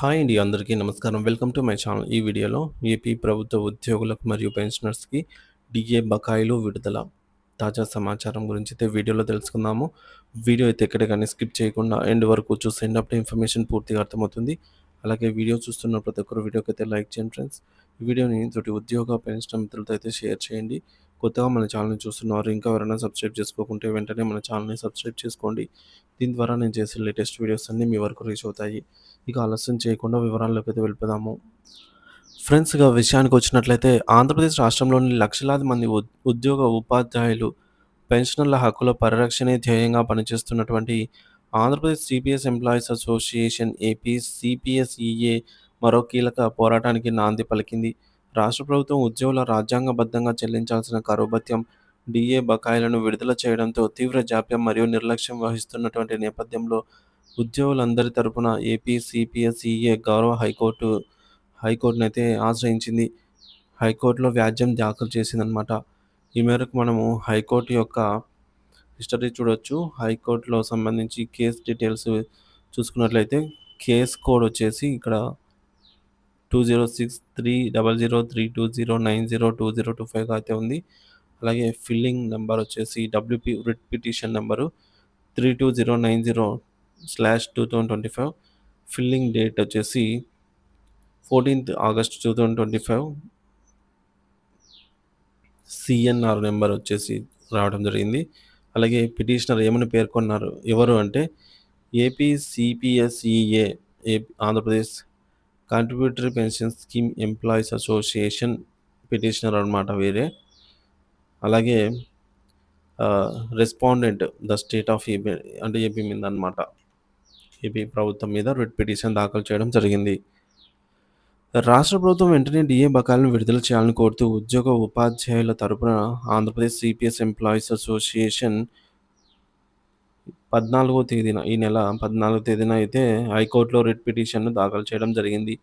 Hi అండి. అందరికీ నమస్కారం. Welcome to my channel. ఈ వీడియోలో ఏపీ ప్రభుత్వ ఉద్యోగులకు మరియు పెన్షనర్స్‌కి డీఏ బకాయిలు విడుదల తాజా సమాచారం గురించైతే వీడియోలో తెలుసుకుందాము. వీడియో అయితే ఎక్కడ గాని స్కిప్ చేయకుండా ఎండ్ వరకు చూసేయండి. అప్పుడే ఇన్ఫర్మేషన్ పూర్తిగా అర్థమవుతుంది. అలాగే వీడియో చూస్తున్న ప్రతి ఒక్కరు వీడియోకైతే లైక్ చేయండి ఫ్రెండ్స్. ఈ వీడియోని తోటి ఉద్యోగ, పెన్షనర్ మిత్రులతో అయితే షేర్ చేయండి. కొత్తగా మన ఛానల్‌ని చూస్తున్నవారు ఇంకా ఎవరైనా సబ్స్క్రైబ్ చేసుకోకుంటే వెంటనే మన ఛానల్‌ని సబ్స్క్రైబ్ చేసుకోండి. దీని ద్వారా నేను చేసే లేటెస్ట్ వీడియోస్ అన్నీ మీ వరకు రీచ్ అవుతాయి. ఇక ఆలస్యం చేయకుండా వివరాల్లోకైతే వెళ్ళిపోదాము. ఫ్రెండ్స్ ఇక విషయానికొచ్చినట్లయితే ఆంధ్రప్రదేశ్ రాష్ట్రంలోని లక్షలాది మంది ఉద్యోగ, ఉపాధ్యాయులు, పెన్షనర్ల హక్కుల పరిరక్షణే ధ్యేయంగా పనిచేస్తున్నటువంటి Andhra Pradesh CPS employees association AP CPSEA మరో కీలక పోరాటానికి నాంది పలికింది. రాష్ట్ర ప్రభుత్వం ఉద్యోగుల రాజ్యాంగబద్ధంగా చెల్లించాల్సిన కరువు భత్యం, డిఏ బకాయిలను విడుదల చేయడంతో తీవ్ర జాప్యం మరియు నిర్లక్ష్యం వహిస్తున్నటువంటి నేపథ్యంలో ఉద్యోగులందరి తరపున ఏపీ సిపిఎస్ఈఏ గౌరవ హైకోర్టునైతే ఆశ్రయించింది. హైకోర్టులో వ్యాజ్యం దాఖలు చేసిందనమాట. ఈ మేరకు మనము హైకోర్టు యొక్క హిస్టరీ చూడొచ్చు. హైకోర్టులో సంబంధించి కేస్ డీటెయిల్స్ చూసుకున్నట్లయితే కేస్ కోడ్ వచ్చేసి ఇక్కడ 2063003209020225 అయితే ఉంది. అలాగే ఫిల్లింగ్ నెంబర్ వచ్చేసి writ petition number 32090/2025. Filling date వచ్చేసి 14th August 2025. సిఎన్ఆర్ నెంబర్ వచ్చేసి రావడం జరిగింది. అలాగే పిటిషనర్ ఏమని పేర్కొన్నారు, ఎవరు అంటే AP CPSEA Andhra Pradesh contributory pension scheme employees association petitioner అనమాట వేరే. అలాగే respondent the state of AP అంటే ఏపీ మీద అనమాట. ఏపీ ప్రభుత్వం మీద రిట్ పిటిషన్ దాఖలు చేయడం జరిగింది. రాష్ట్ర ప్రభుత్వం వెంటనే డిఏ బకాయిలను విడుదల చేయాలని కోరుతూ ఉద్యోగ, ఉపాధ్యాయుల తరపున ఆంధ్రప్రదేశ్ సిపిఎస్ ఎంప్లాయీస్ అసోసియేషన్ 14వ తేదీన ఈ నెల 14వ తేదీన అయితే హైకోర్టులో రిట్ పిటిషన్‌ను దాఖలు చేయడం జరిగింది.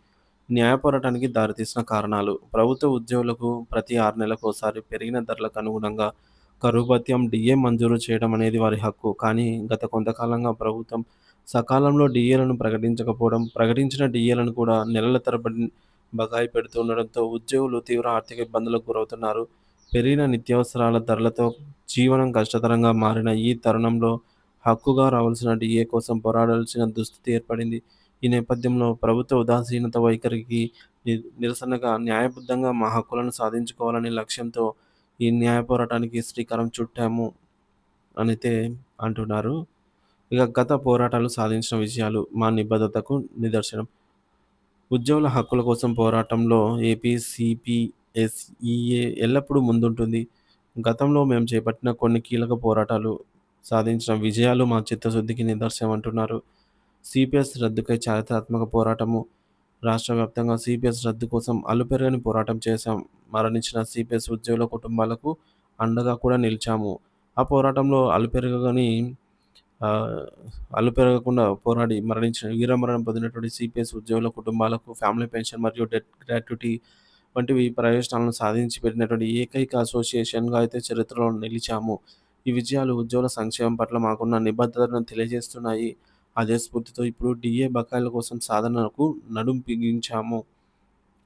న్యాయ పోరాటానికి దారితీసిన కారణాలు: ప్రభుత్వ ఉద్యోగులకు ప్రతి 6 నెలలకోసారి పెరిగిన ధరలకు అనుగుణంగా కరువు భత్యం, డిఏ మంజూరు చేయడం అనేది వారి హక్కు. కానీ గత కొంతకాలంగా ప్రభుత్వం సకాలంలో డిఏలను ప్రకటించకపోవడం, ప్రకటించిన డిఏలను కూడా నెలల తరబడి బకాయి పెడుతుండడంతో ఉద్యోగులు తీవ్ర ఆర్థిక ఇబ్బందులకు గురవుతున్నారు. పెరిగిన నిత్యావసరాల ధరలతో జీవనం కష్టతరంగా మారిన ఈ తరుణంలో హక్కుగా రావాల్సిన డిఏ కోసం పోరాడాల్సిన దుస్థితి ఏర్పడింది. ఈ నేపథ్యంలో ప్రభుత్వ ఉదాసీనత వైఖరికి నిరసనగా న్యాయబద్ధంగా మా హక్కులను సాధించుకోవాలనే లక్ష్యంతో ఈ న్యాయ పోరాటానికి శ్రీకారం చుట్టాము అనైతే అంటున్నారు. ఇక గత పోరాటాలు సాధించిన విజయాలు మా నిబద్ధతకు నిదర్శనం. ఉద్యోగుల హక్కుల కోసం పోరాటంలో ఏపీ సిపిఎస్ఈఏ ఎల్లప్పుడూ ముందుంటుంది. గతంలో మేము చేపట్టిన కొన్ని కీలక పోరాటాలు సాధించిన విజయాలు మా చిత్తశుద్ధికి నిదర్శనం అంటున్నారు. సిపిఎస్ రద్దుకై చారిత్రాత్మక పోరాటము. రాష్ట్ర వ్యాప్తంగా సిపిఎస్ రద్దు కోసం అలుపెరగని పోరాటం చేశాం. మరణించిన సిపిఎస్ ఉద్యోగుల కుటుంబాలకు అండగా కూడా నిలిచాము. ఆ పోరాటంలో అలుపెరగకుండా పోరాడి మరణించిన వీరమరణం పొందినటువంటి సిపిఎస్ ఉద్యోగుల కుటుంబాలకు ఫ్యామిలీ పెన్షన్ మరియు డెత్ గ్రాట్యుటీ వంటివి ప్రయోజనాలను సాధించి పెట్టినటువంటి ఏకైక అసోసియేషన్‌గా అయితే చరిత్రలో నిలిచాము. ఈ విజయాలు ఉద్యోగుల సంక్షేమం పట్ల మాకున్న నిబద్ధతను తెలియజేస్తున్నాయి. అదే స్ఫూర్తితో ఇప్పుడు డిఏ బకాయిల కోసం సాధనకు నడుం బిగించాము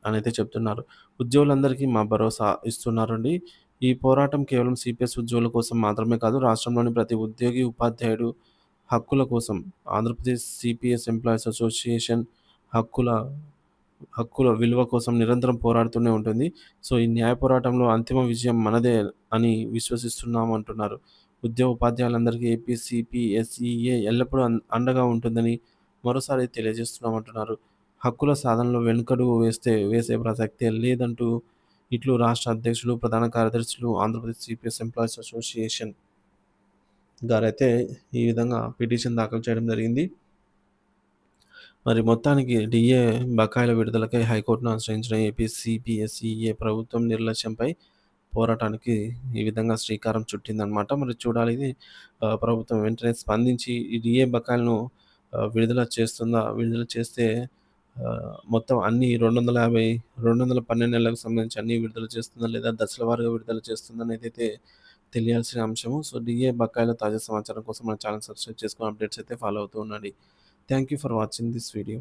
అనైతే చెప్తున్నారు. ఉద్యోగులందరికీ మా భరోసా ఇస్తున్నారండి. ఈ పోరాటం కేవలం సిపిఎస్ ఉద్యోగుల కోసం మాత్రమే కాదు, రాష్ట్రంలోని ప్రతి ఉద్యోగి, ఉపాధ్యాయుడు హక్కుల కోసం ఆంధ్రప్రదేశ్ సిపిఎస్ ఎంప్లాయీస్ అసోసియేషన్ హక్కుల హక్కుల విలువ కోసం నిరంతరం పోరాడుతూనే ఉంటుంది. సో, ఈ న్యాయ పోరాటంలో అంతిమ విజయం మనదే అని విశ్వసిస్తున్నామంటున్నారు. ఉద్యోగ ఉపాధ్యాయులందరికీ ఏపీ సిపిఎస్ఈఏ ఎల్లప్పుడూ అండగా ఉంటుందని మరోసారి తెలియజేస్తున్నామంటున్నారు. హక్కుల సాధనలో వెనుకడుగు వేసే ప్రసక్తే లేదంటూ ఇట్లు రాష్ట్ర అధ్యక్షులు, ప్రధాన కార్యదర్శులు ఆంధ్రప్రదేశ్ సిపిఎస్ ఎంప్లాయీస్ అసోసియేషన్ గారైతే ఈ విధంగా పిటిషన్ దాఖలు చేయడం జరిగింది. మరి మొత్తానికి డిఏ బకాయిల విడుదలకై హైకోర్టును ఆశ్రయించిన ఏపీ సిపిఎస్ఈఏ ప్రభుత్వం నిర్లక్ష్యంపై పోరాటానికి ఈ విధంగా శ్రీకారం చుట్టిందనమాట. మరి చూడాలి ఇది ప్రభుత్వం వెంటనే స్పందించి ఈ డిఏ బకాయిలను విడుదల చేస్తుందా? విడుదల చేస్తే మొత్తం అన్ని 212 నెలలకు సంబంధించి అన్నీ విడుదల చేస్తుందా? లేదా దశల వారీగా విడుదల చేస్తుందా? అనేదైతే తెలియాల్సిన అంశము. సో, డిఏ బకాయిల తాజా సమాచారం కోసం మన ఛానల్ సబ్స్క్రైబ్ చేసుకొని అప్డేట్స్ అయితే ఫాలో అవుతూ ఉండండి. Thank you for watching this video.